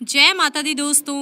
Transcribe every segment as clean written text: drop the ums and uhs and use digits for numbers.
जय माता दी दोस्तों।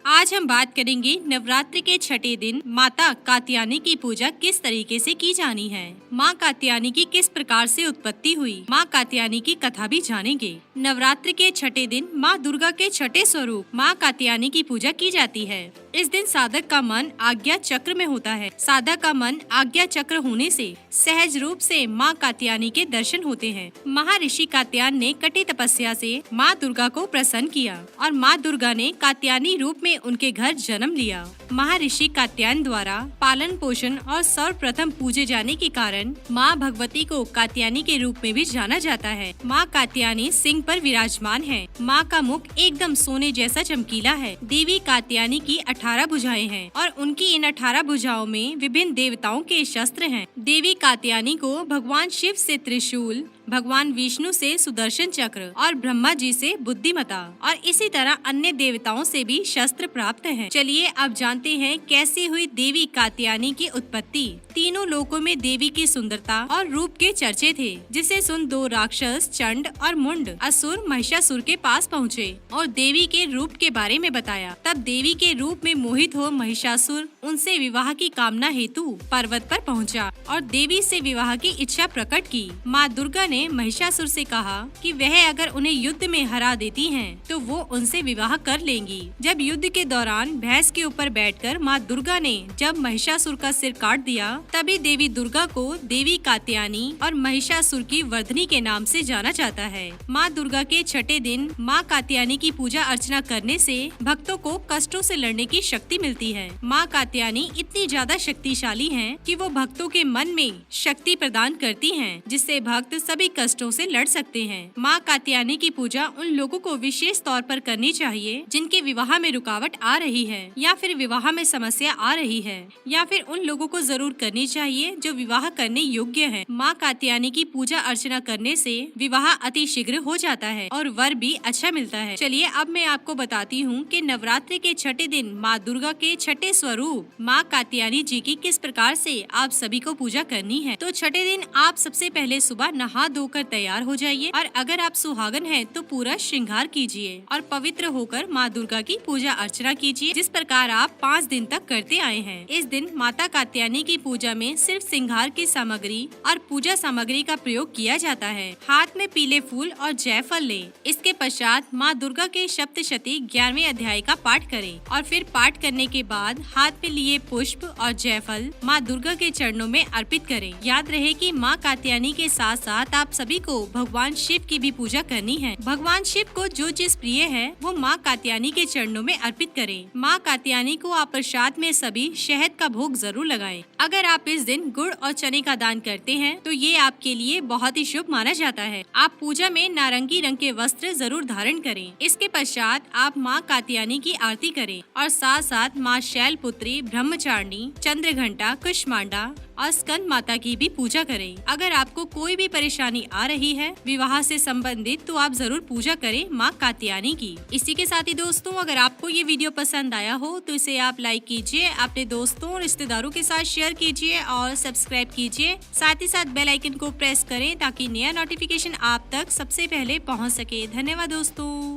आज हम बात करेंगे नवरात्रि के छठे दिन माता कात्यायनी की पूजा किस तरीके से की जानी है। माँ कात्यायनी की किस प्रकार से उत्पत्ति हुई, माँ कात्यायनी की कथा भी जानेंगे। नवरात्रि के छठे दिन माँ दुर्गा के छठे स्वरूप माँ कात्यायनी की पूजा की जाती है। इस दिन साधक का मन आज्ञा चक्र में होता है। साधक का मन आज्ञा चक्र होने से सहज रूप से माँ कात्यायनी के दर्शन होते हैं। महर्षि कात्यायन ने कठी तपस्या से माँ दुर्गा को प्रसन्न किया और माँ दुर्गा ने कात्यायनी रूप में उनके घर जन्म लिया। महर्षि कात्यायन द्वारा पालन पोषण और सर्वप्रथम पूजे जाने के कारण माँ भगवती को कात्यायनी के रूप में भी जाना जाता है। माँ कात्यायनी सिंह पर विराजमान है। माँ का मुख एकदम सोने जैसा चमकीला है। देवी कात्यायनी की 18 भुजाएं हैं और उनकी इन 18 भुजाओं में विभिन्न देवताओं के शस्त्र हैं। देवी कात्यायनी को भगवान शिव से त्रिशूल, भगवान विष्णु से सुदर्शन चक्र और ब्रह्मा जी से बुद्धिमता और इसी तरह अन्य देवताओं से भी शस्त्र प्राप्त हैं। चलिए अब जानते हैं कैसे हुई देवी कात्यायनी की उत्पत्ति। तीनों लोकों में देवी की सुंदरता और रूप के चर्चे थे, जिसे सुन 2 राक्षस चंड और मुंड असुर महिषासुर के पास पहुँचे और देवी के रूप के बारे में बताया। तब देवी के रूप में मोहित हो महिषासुर उनसे विवाह की कामना हेतु पर्वत पर पहुँचा और देवी से विवाह की इच्छा प्रकट की। माँ दुर्गा ने महिषासुर से कहा कि वह अगर उन्हें युद्ध में हरा देती हैं, तो वो उनसे विवाह कर लेंगी। जब युद्ध के दौरान भैंस के ऊपर बैठकर माँ दुर्गा ने जब महिषासुर का सिर काट दिया, तभी देवी दुर्गा को देवी कात्यायनी और महिषासुर की वर्धनी के नाम से जाना जाता है। माँ दुर्गा के छठे दिन माँ कात्यायनी की पूजा अर्चना करने से भक्तों को कष्टों से लड़ने की शक्ति मिलती है। माँ कात्यायनी इतनी ज्यादा शक्तिशाली हैं कि वो भक्तों के मन में शक्ति प्रदान करती हैं, जिससे भक्त सभी कष्टों से लड़ सकते हैं। माँ कात्यायनी की पूजा उन लोगों को विशेष तौर पर करनी चाहिए जिनके विवाह में रुकावट आ रही है या फिर विवाह में समस्या आ रही है, या फिर उन लोगों को जरूर करनी चाहिए जो विवाह करने योग्य है। माँ कात्यायनी की पूजा अर्चना करने से विवाह अति शीघ्र हो जाता है और वर भी अच्छा मिलता है। चलिए अब मैं आपको बताती हूँ कि नवरात्रि के छठे दिन माँ दुर्गा के छठे स्वरूप माँ कात्यायनी जी की किस प्रकार से आप सभी को पूजा करनी है। तो छठे दिन आप सबसे पहले सुबह नहा धोकर तैयार हो जाइए और अगर आप सुहागन हैं तो पूरा श्रृंगार कीजिए और पवित्र होकर माँ दुर्गा की पूजा अर्चना कीजिए, जिस प्रकार आप 5 दिन तक करते आए हैं। इस दिन माता कात्यायनी की पूजा में सिर्फ श्रृंगार की सामग्री और पूजा सामग्री का प्रयोग किया जाता है। हाथ में पीले फूल और जयफल लें। इसके पश्चात माँ दुर्गा के सप्तशती 11वें अध्याय का पाठ करें और फिर पाठ करने के बाद हाथ में लिए पुष्प और जयफल माँ दुर्गा के चरणों में अर्पित करें। याद रहे कि माँ कात्यायनी के साथ साथ आप सभी को भगवान शिव की भी पूजा करनी है। भगवान शिव को जो चीज प्रिय है वो माँ कात्यायनी के चरणों में अर्पित करें। माँ कात्यायनी को आप प्रसाद में सभी शहद का भोग जरूर लगाएं। अगर आप इस दिन गुड़ और चने का दान करते हैं तो ये आपके लिए बहुत ही शुभ माना जाता है। आप पूजा में नारंगी रंग के वस्त्र जरूर धारण करें। इसके पश्चात आप माँ कात्यायनी की आरती करें और साथ साथ माँ शैलपुत्री, ब्रह्मचारिणी, चंद्रघंटा, कुष्मांडा और स्कंद माता की भी पूजा करें। अगर आपको कोई भी परेशानी आ रही है विवाह से संबंधित तो आप जरूर पूजा करें माँ कात्यायनी की। इसी के साथ ही दोस्तों, अगर आपको ये वीडियो पसंद आया हो तो इसे आप लाइक कीजिए, अपने दोस्तों और रिश्तेदारों के साथ शेयर कीजिए और सब्सक्राइब कीजिए। साथ ही साथ बेल आइकन को प्रेस करें ताकि नया नोटिफिकेशन आप तक सबसे पहले पहुँच सके। धन्यवाद दोस्तों।